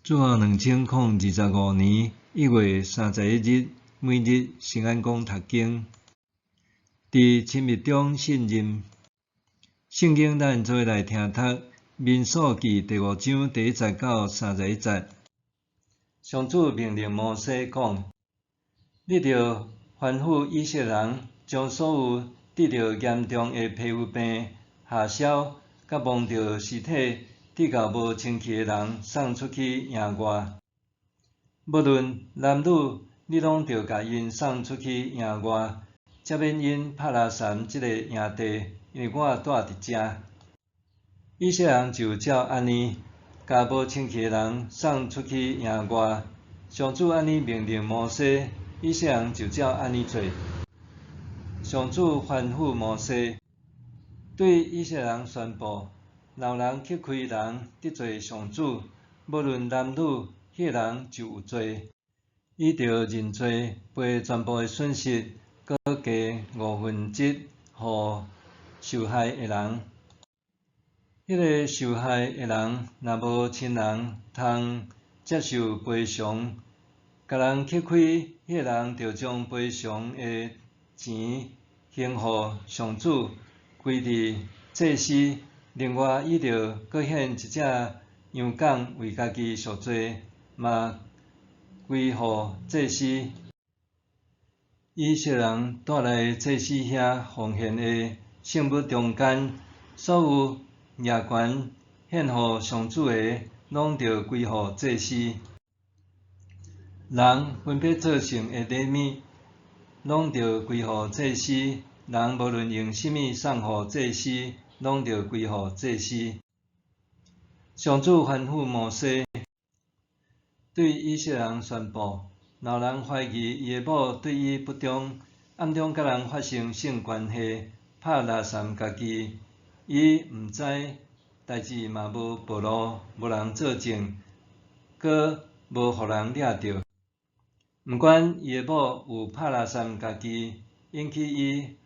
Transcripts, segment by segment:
主后2025年1月31日，每日圣安宫读经，伫亲密中信任。圣经咱做来听读《民数记》第5章第1节到31节。上主命令摩西讲：你着吩咐以色列人，将所有得着严重的皮肤病、下痟，甲摸着尸体得到无清气的人送出去营外。无论男女，你拢着甲因送出去营外，才免因拍拉山即个营地，因为我住伫遮。以色列人就照安尼，甲无清气的人送出去营外。上主安尼命令摩西，以色列人就照安尼做。上主吩咐摩西，对以色列人宣布：若有人去开人得罪上主，无论男女，迄个人就有罪。伊着认罪，赔全部的损失，搁加5分之互受害的人。迄个受害的人若无亲人通接受赔偿，甲人去开，迄个人着将赔偿的钱还互上主，归伫祭司。另外，伊着搁献一只羊犅为家己赎罪，嘛归互祭司。以色列人带来祭司遐奉献的圣物中间，所有野权献互上主的，拢着归互祭司。人分别做成的礼物，拢着归互祭司。人无论用甚物送互祭司，拢着归互祭司。上主吩咐摩西，对以色列人宣布：若有人怀疑伊的某对伊不忠，暗中甲人发生性关系，拍拉散家己，伊毋知，代志嘛无暴露，无人作证，搁无互人掠着。毋管伊的某有拍拉散家己，引起伊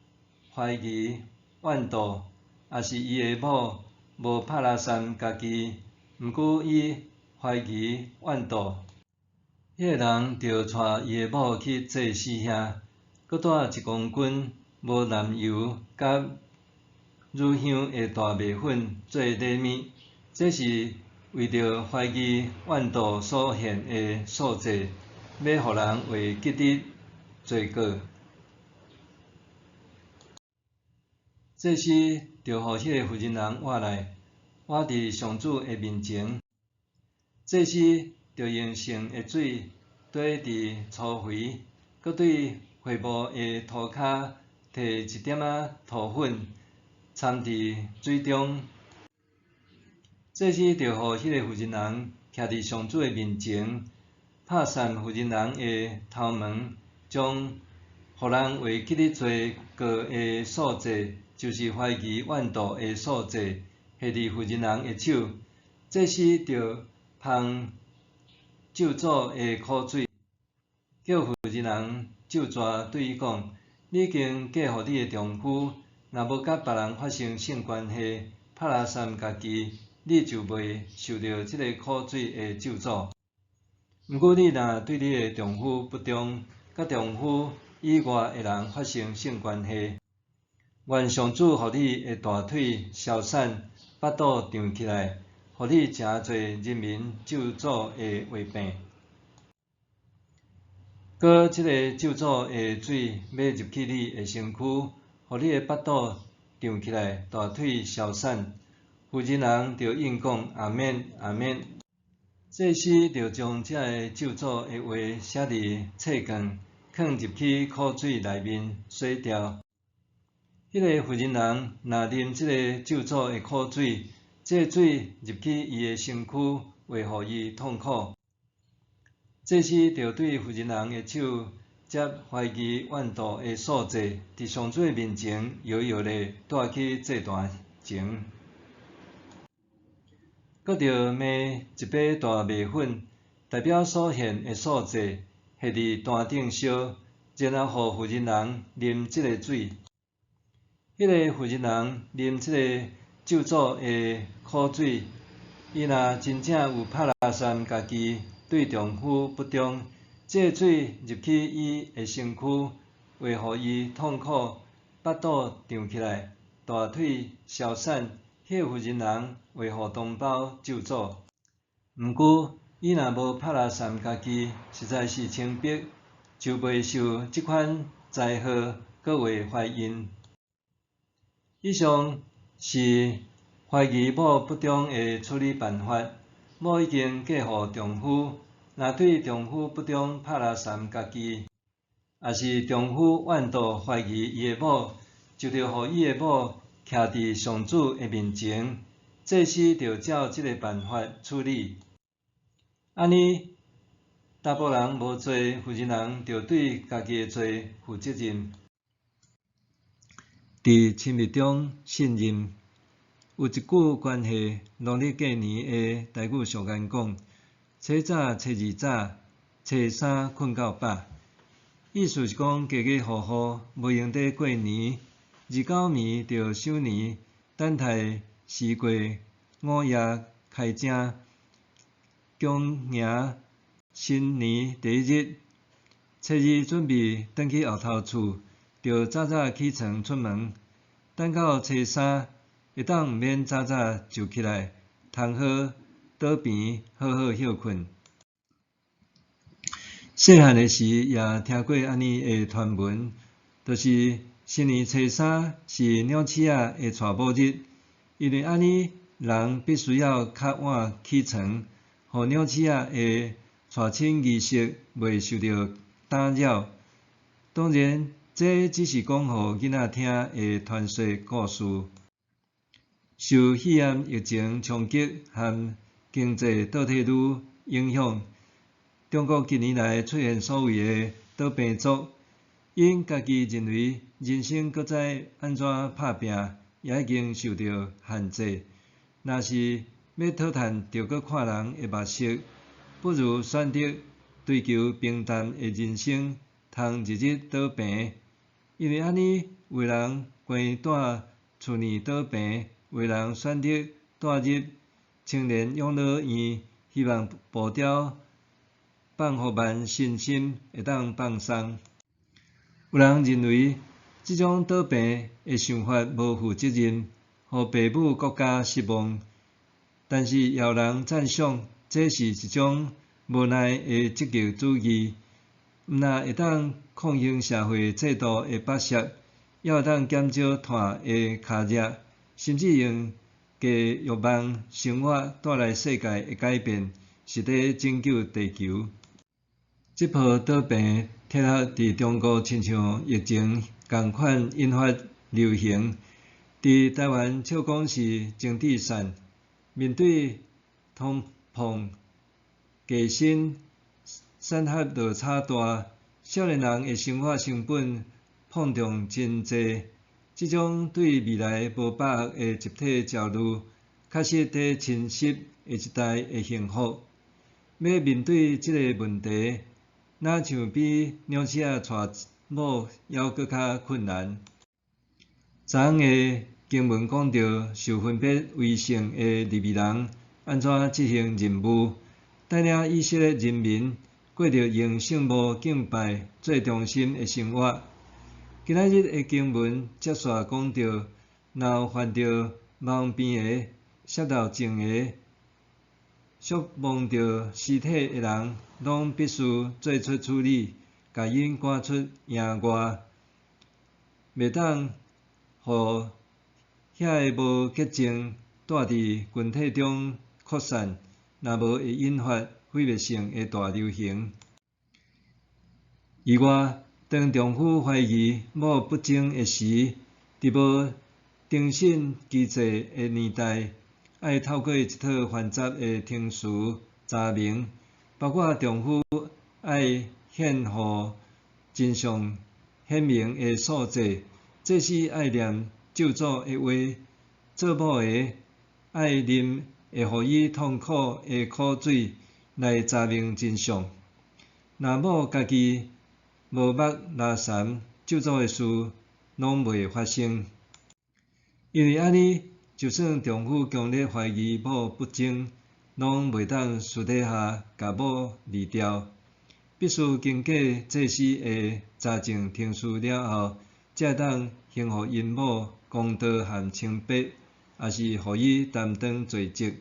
怀疑怨妒，也是伊的某无拍拉散家己，毋过伊怀疑怨妒，迄个人着带伊的某去祭司遐，搁带1公斤无燃油甲乳香的大麦粉做礼物，这是为着怀疑怨妒所献的素祭，要互人为记得罪过。祭司着互迄个妇人人活来，活伫上主的面前。祭司着用圣的水滴伫粗肥，搁对会幕的涂骹摕1点仔涂粉，掺伫水中。祭司着互迄个妇人人徛伫上主的面前，拍散妇人人的头毛，将互人为记得罪过的素祭，就是怀疑怨妒的素祭，下伫妇人人的手。祭司着芳咒诅的苦水，叫妇人人咒詛，对伊讲：你已经嫁互你的丈夫，若无甲别人发生性关系，拍拉散家己，你就袂受到即个苦水的咒诅。毋过，你若对你的丈夫不忠，甲丈夫以外的人发生性关系，愿上主互你的大腿消散，腹肚胀起来，互你诚侪人民咒诅的话病。搁即个咒诅的水要入去你的身躯，互你的腹肚胀起来，大腿消散。妇人人着应讲阿免阿免。祭司着将这个咒诅的话写伫册卷，放入去苦水内面洗掉。迄个妇人人若啉即个咒诅的苦水，这个水入去伊的身躯，会互伊痛苦。祭司着对妇人人的手接怀疑怨妒的素祭，伫上主的面前摇摇咧带去祭坛前，搁着骂1杯大麦粉，代表所献的素祭，下伫坛顶烧，然后互妇人人啉即个水。迄个妇人人啉即个咒诅的苦水，伊若真正有拍拉山家己对丈夫不忠，借水入去伊的身躯，会互伊痛苦，腹肚胀起来，大腿消散，迄妇人人会互同胞咒诅。毋过，伊若无拍拉山家己，实在是清白，就袂受即款灾祸，搁会怀孕。以上是怀疑某不忠的处理办法。某已经嫁互丈夫，若对丈夫不忠拍拉山家己，也是丈夫怨妒怀疑伊的某，就着互伊的某徛伫上主的面前，这时着照即个办法处理。安尼，查甫人无做，妇人人着对家己的罪负责任。伫亲密中信任，有一句关系农历过年的台语俗谚讲：初早初二早，初三困到饱。意思是讲家家户户无用得过年，二九暝着守年，等待时过五夜开正，恭迎新年第一日。初二准备转去后头厝，着早早起床出门，等到初三会当毋免早早就起来，通好倒平好好休困。细汉的时也听过安尼的传闻，就是新年初三是鸟鼠仔的娶某日，因为安尼人必须要较晚起床，互鸟鼠仔的娶亲仪式袂受到打扰。当然，这只是讲互囡仔听的传说故事。受肺炎疫情冲击和经济倒退率影响，中国近年来出现所谓的倒病族，因家己认为人生搁再安怎打拼，也已经受到限制。若是要讨趁着搁看人的目色，不如选择追求平淡的人生，通日日倒平。因为安尼，有人关带厝内倒平，有人选择带入青年养老院，希望步调放互慢信心会当放松。有人认为这种倒平的想法无负责任，互父母国家失望，但是也有人赞赏这是一种无奈的积极主义。毋但会当抗衡社会制度的剥削，也会当减少碳的卡热，甚至用低欲望生活带来世界的改变，是伫拯救地球。这波倒病贴合伫中国，亲像疫情共款引发流行。伫台湾笑讲是政治善，面对通膨、价薪、产业落差大，少年人的生活成本膨胀真济，这种对未来无把握的集体焦虑，确实伫侵蚀下一代的幸福。要面对这个问题，哪像比鸟鼠仔娶某还搁较困难。昨昏的经文讲到，受分别为圣的利未人安怎执行任务，带领以色列人民过着用圣母敬拜做中心的生活。今仔日的经文接续讲到，若有犯着盲边的、舌头症的、触摸着尸体的人，拢必须做出处理，甲因赶出营外，袂当互遐个无洁净带伫群体中扩散，若无会引发毁灭性的大流行。此外，当丈夫怀疑某不忠的时，伫无诚信机制的年代，爱透过一套繁杂的程序查明，包括丈夫爱献互真相显明的数字，即使爱念咒诅的话，做某的爱啉会互伊痛苦的苦水来查明真相。若某家己无目拉山，咒诅的事拢袂发生。因为安尼，就算丈夫强烈怀疑某不忠，拢袂当私底下甲某离掉，必须经过祭司的查证听取了后，才当还互因某公道和清白，也是互伊担当罪责。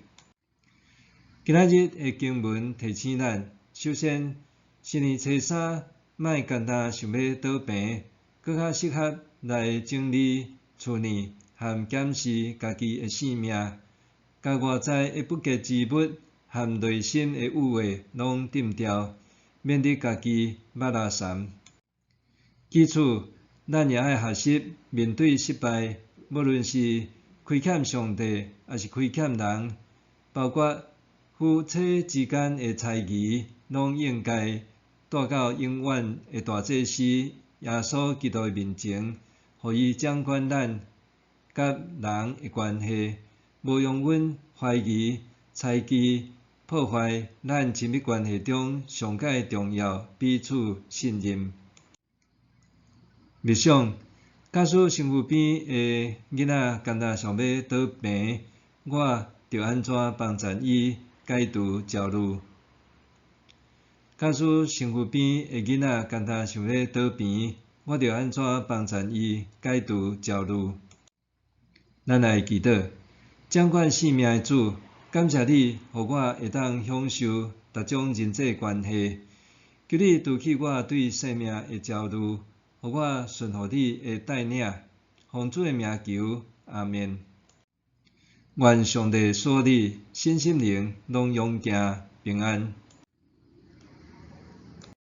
今仔日的经文提醒咱，首先，新年初三，莫简单想要倒平，搁较适合来整理厝内和检视家己的性命，甲外在的不洁之物和内心的污秽拢抌掉，免得家己捌拉残。其次，咱也爱学习面对失败，无论是亏欠上帝，还是亏欠人，包括夫妻之间的猜疑，拢应该带到永远的大祭司耶稣基督的面前，互伊掌管咱甲人的关系，无用阮怀疑、猜忌破坏咱亲密关系中上界重要彼此信任。默想，假使身躯边的囡仔简单想要倒平，我着安怎帮助伊解除焦虑？假使身躯边的囡仔简单想要倒平，我着安怎帮助伊解除焦虑？咱来祈祷，掌管性命的主，感谢你，互我会当享受逐种人际关系，求你除去我对生命的焦虑，互我顺服你的带领，奉主的名求，阿们。愿上帝所你身心灵拢永行平安。